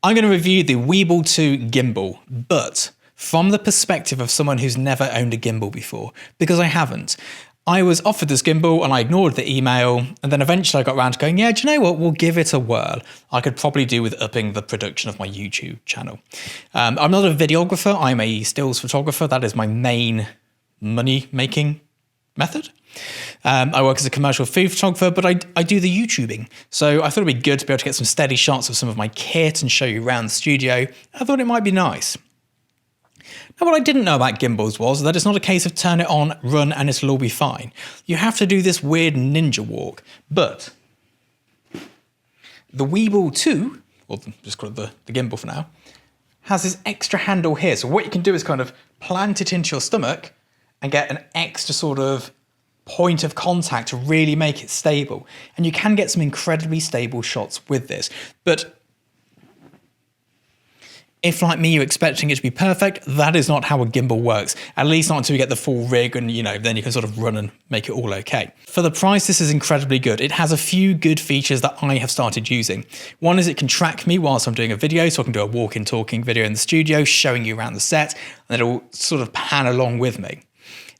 I'm going to review the Weebil 2 gimbal, but from the perspective of someone who's never owned a gimbal before, because I haven't. I was offered this gimbal and I ignored the email, and then eventually I got around to going, yeah, do you know what, we'll give it a whirl. I could probably do with upping the production of my YouTube channel. I'm not a videographer, I'm a stills photographer. That is my main money-making method. I work as a commercial food photographer, but I do the YouTubing. So I thought it'd be good to be able to get some steady shots of some of my kit and show you around the studio. I thought it might be nice. Now, what I didn't know about gimbals was that it's not a case of turn it on, run, and it'll all be fine. You have to do this weird ninja walk. But the Weebil 2, or just call it the gimbal for now, has this extra handle here. So what you can do is kind of plant it into your stomach and get an extra sort of point of contact to really make it stable. And you can get some incredibly stable shots with this. But if, like me, you're expecting it to be perfect, that is not how a gimbal works. At least not until you get the full rig and, then you can sort of run and make it all okay. For the price, this is incredibly good. It has a few good features that I have started using. One is it can track me whilst I'm doing a video, so I can do a walking, talking video in the studio, showing you around the set, and it'll sort of pan along with me.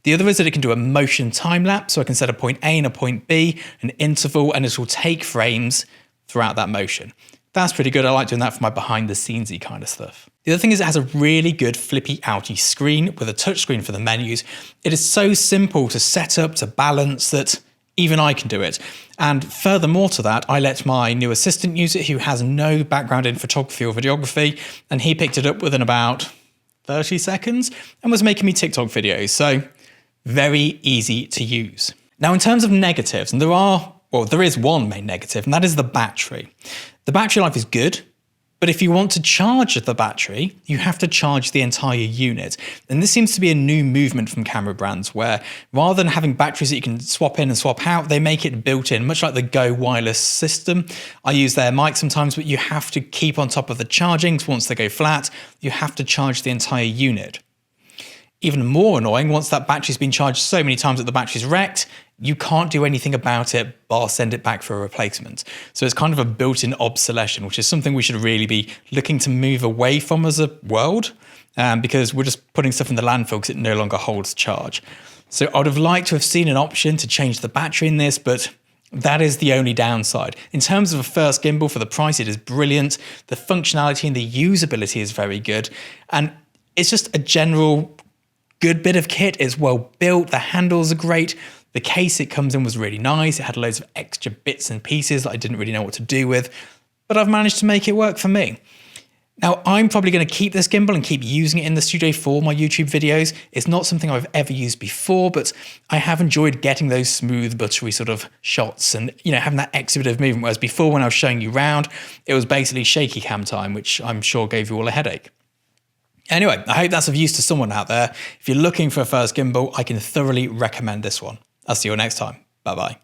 The other is that it can do a motion time lapse, so I can set a point A and a point B, an interval, and it will take frames throughout that motion. That's pretty good. I like doing that for my behind the scenesy kind of stuff. The other thing is it has a really good flippy outy screen with a touch screen for the menus. It is so simple to set up, to balance, that even I can do it. And furthermore to that, I let my new assistant use it, who has no background in photography or videography, and he picked it up within about 30 seconds and was making me TikTok videos. So very easy to use. Now, in terms of negatives, and there is one main negative, and that is the battery. The battery life is good, but if you want to charge the battery, you have to charge the entire unit. And this seems to be a new movement from camera brands, where rather than having batteries that you can swap in and swap out, they make it built in, much like the Go wireless system. I use their mic sometimes, but you have to keep on top of the charging. So once they go flat, you have to charge the entire unit. Even more annoying, once that battery's been charged so many times that the battery's wrecked, you can't do anything about it bar send it back for a replacement. So it's kind of a built-in obsolescence, which is something we should really be looking to move away from as a world, because we're just putting stuff in the landfill because it no longer holds charge. So I would have liked to have seen an option to change the battery in this, but that is the only downside. In terms of a first gimbal, for the price, it is brilliant. The functionality and the usability is very good. And it's just a general good bit of kit. It's well built. The handles are great. The case it comes in was really nice. It had loads of extra bits and pieces that I didn't really know what to do with, but I've managed to make it work for me. Now, I'm probably going to keep this gimbal and keep using it in the studio for my YouTube videos. It's not something I've ever used before, but I have enjoyed getting those smooth, buttery sort of shots and, having that exhibitive movement. Whereas before, when I was showing you around, it was basically shaky cam time, which I'm sure gave you all a headache. Anyway, I hope that's of use to someone out there. If you're looking for a first gimbal, I can thoroughly recommend this one. I'll see you all next time. Bye-bye.